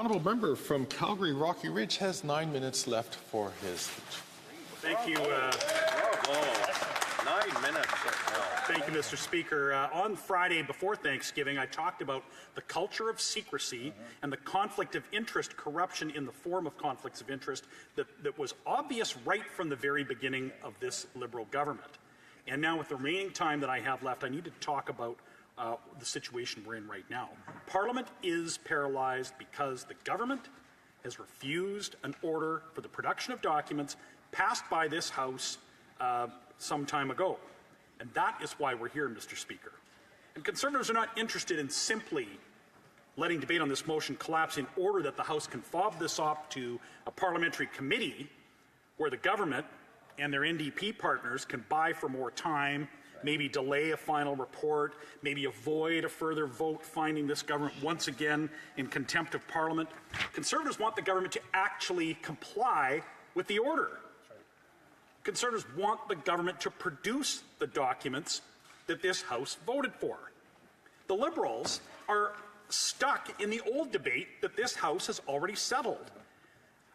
honourable member from Calgary Rocky Ridge has 9 minutes left for his speech. Thank you. 9 minutes. Thank you, Mr. Speaker. On Friday before Thanksgiving, I talked about the culture of secrecy and the conflict of interest, corruption in the form of conflicts of interest that was obvious right from the very beginning of this Liberal government. And now, with the remaining time that I have left, I need to talk about the situation we're in right now. Parliament is paralyzed because the government has refused an order for the production of documents passed by this House some time ago. And that is why we're here, Mr. Speaker. And Conservatives are not interested in simply letting debate on this motion collapse in order that the House can fob this off to a parliamentary committee where the government and their NDP partners can buy for more time, maybe delay a final report, maybe avoid a further vote finding this government once again in contempt of Parliament. Conservatives want the government to actually comply with the order. Conservatives want the government to produce the documents that this House voted for. The Liberals are stuck in the old debate that this House has already settled.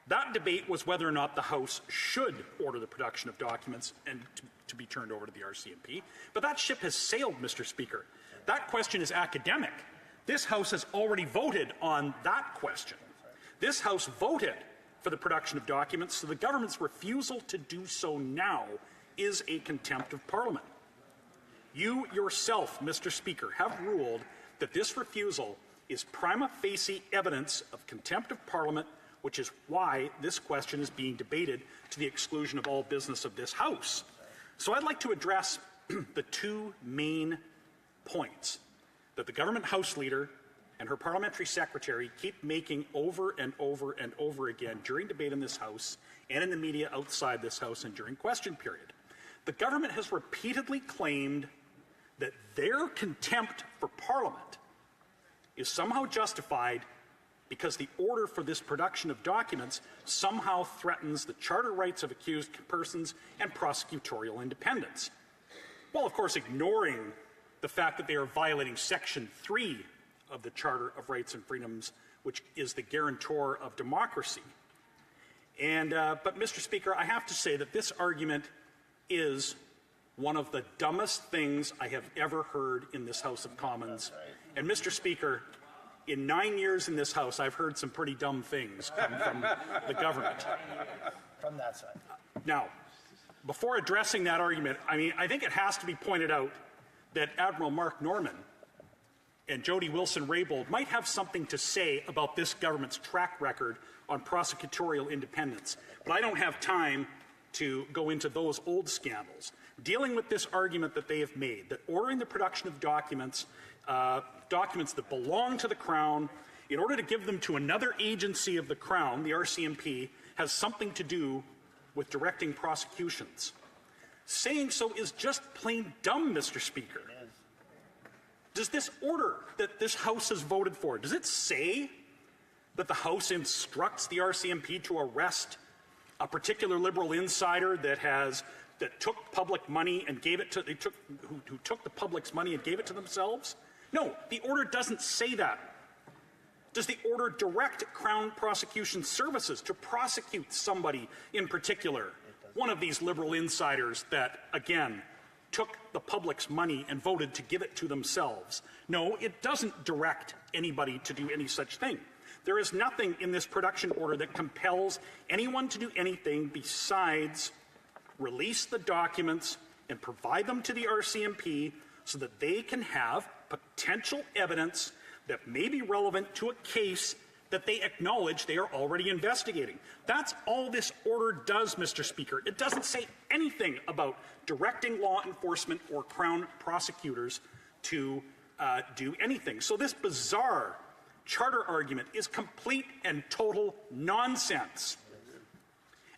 That debate was whether or not the House should order the production of documents and to be turned over to the RCMP. But that ship has sailed, Mr. Speaker. That question is academic. This House has already voted on that question. This House voted for the production of documents, so the government's refusal to do so now is a contempt of Parliament. You yourself, Mr. Speaker, have ruled that this refusal is prima facie evidence of contempt of Parliament, which is why this question is being debated to the exclusion of all business of this House. So I'd like to address the two main points that the government House Leader and her parliamentary secretary keep making over and over and over again during debate in this House and in the media outside this House and during question period. The government has repeatedly claimed that their contempt for Parliament is somehow justified because the order for this production of documents somehow threatens the charter rights of accused persons and prosecutorial independence, while of course ignoring the fact that they are violating Section 3 of the Charter of Rights and Freedoms, which is the guarantor of democracy. But Mr. Speaker, I have to say that this argument is one of the dumbest things I have ever heard in this House of Commons. And Mr. Speaker, in 9 years in this House, I've heard some pretty dumb things come from the government. From that side. Now, before addressing that argument, I think it has to be pointed out that Admiral Mark Norman and Jody Wilson-Raybould might have something to say about this government's track record on prosecutorial independence. But I don't have time to go into those old scandals. Dealing with this argument that they have made, that ordering the production of documents that belong to the Crown, in order to give them to another agency of the Crown, the RCMP, has something to do with directing prosecutions. Saying so is just plain dumb, Mr. Speaker. Does this order that this House has voted for, does it say that the House instructs the RCMP to arrest a particular Liberal insider that took public money and gave it to who took the public's money and gave it to themselves? No, the order doesn't say that. Does the order direct Crown Prosecution Services to prosecute somebody in particular, one of these Liberal insiders that, again, took the public's money and voted to give it to themselves? No, it doesn't direct anybody to do any such thing. There is nothing in this production order that compels anyone to do anything besides release the documents and provide them to the RCMP so that they can have potential evidence that may be relevant to a case that they acknowledge they are already investigating. That's all this order does, Mr. Speaker. It doesn't say anything about directing law enforcement or Crown prosecutors to do anything. So this bizarre charter argument is complete and total nonsense.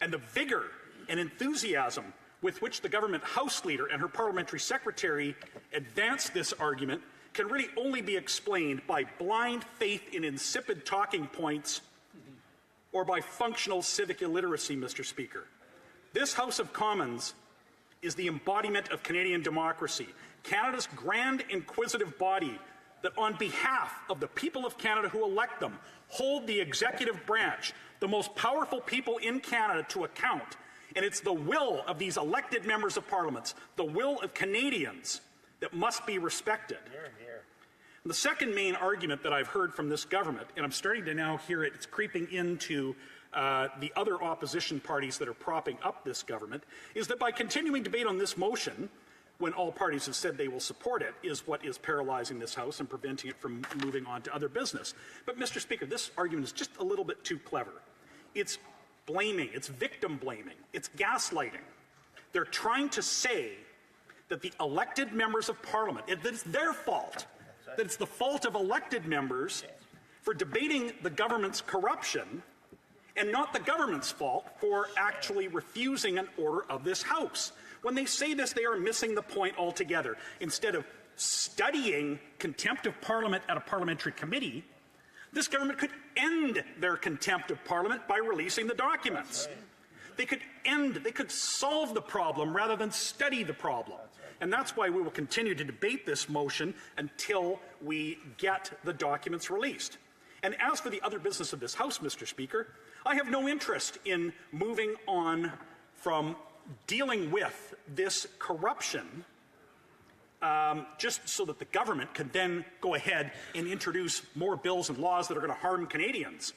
And the vigor and enthusiasm with which the government House Leader and her parliamentary secretary advanced this argument can really only be explained by blind faith in insipid talking points or by functional civic illiteracy, Mr. Speaker. This House of Commons is the embodiment of Canadian democracy, Canada's grand inquisitive body that on behalf of the people of Canada who elect them, hold the executive branch, the most powerful people in Canada, to account. And it's the will of these elected members of Parliament, the will of Canadians, that must be respected. Here, here. And the second main argument that I've heard from this government, and I'm starting to now hear it, it's creeping into the other opposition parties that are propping up this government, is that by continuing debate on this motion, when all parties have said they will support it, is what is paralyzing this House and preventing it from moving on to other business. But, Mr. Speaker, this argument is just a little bit too clever. It's blaming, it's victim blaming, it's gaslighting. They're trying to say that the elected members of Parliament, that it's their fault, that it's the fault of elected members for debating the government's corruption, and not the government's fault for actually refusing an order of this House. When they say this, they are missing the point altogether. Instead of studying contempt of Parliament at a parliamentary committee, this government could end their contempt of Parliament by releasing the documents. They could solve the problem rather than study the problem. And that's why we will continue to debate this motion until we get the documents released. And as for the other business of this House, Mr. Speaker, I have no interest in moving on from dealing with this corruption just so that the government can then go ahead and introduce more bills and laws that are going to harm Canadians.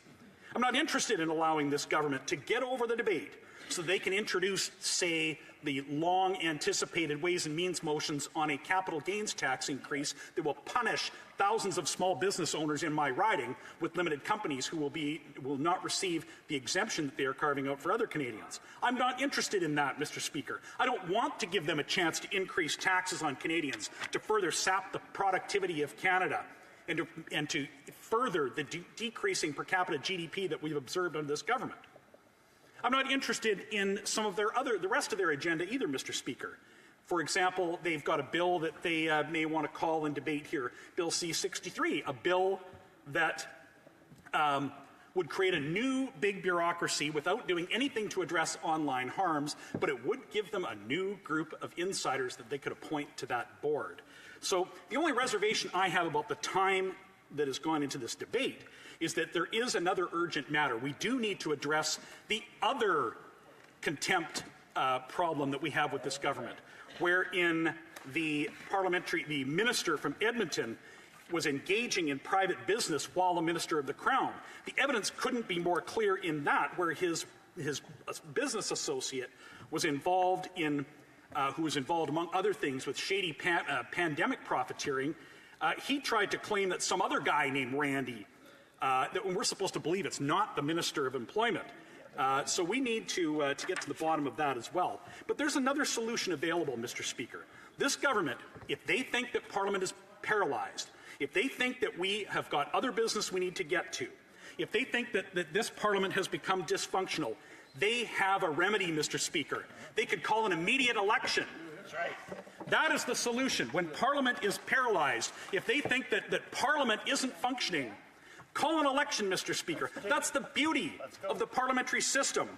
I'm not interested in allowing this government to get over the debate so they can introduce, say, the long-anticipated Ways and Means motions on a capital gains tax increase that will punish thousands of small business owners in my riding with limited companies who will not receive the exemption that they are carving out for other Canadians. I'm not interested in that, Mr. Speaker. I don't want to give them a chance to increase taxes on Canadians to further sap the productivity of Canada and to further the decreasing per capita GDP that we've observed under this government. I'm not interested in some of the rest of their agenda either, Mr. Speaker. For example, they've got a bill that they may want to call and debate here, Bill C-63, a bill that would create a new big bureaucracy without doing anything to address online harms, but it would give them a new group of insiders that they could appoint to that board. So the only reservation I have about the time that has gone into this debate is that there is another urgent matter. We do need to address the other contempt problem that we have with this government, wherein the minister from Edmonton was engaging in private business while a minister of the Crown. The evidence couldn't be more clear in that, where his business associate was involved in, who was involved, among other things, with shady pandemic profiteering. He tried to claim that some other guy named Randy, that we're supposed to believe it's not the Minister of Employment. So we need to get to the bottom of that as well. But there's another solution available, Mr. Speaker. This government, if they think that Parliament is paralyzed, if they think that we have got other business we need to get to, if they think that this Parliament has become dysfunctional, they have a remedy, Mr. Speaker. They could call an immediate election. That's right. That is the solution. When Parliament is paralyzed, if they think that Parliament isn't functioning, call an election, Mr. Speaker. That's the beauty of the parliamentary system.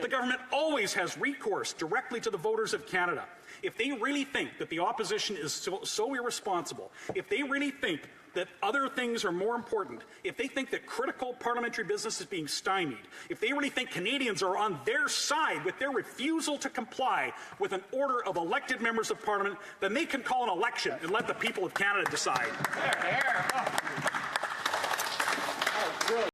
The government always has recourse directly to the voters of Canada. If they really think that the opposition is so irresponsible, if they really think that other things are more important, if they think that critical parliamentary business is being stymied, if they really think Canadians are on their side with their refusal to comply with an order of elected members of Parliament, then they can call an election and let the people of Canada decide. There, there.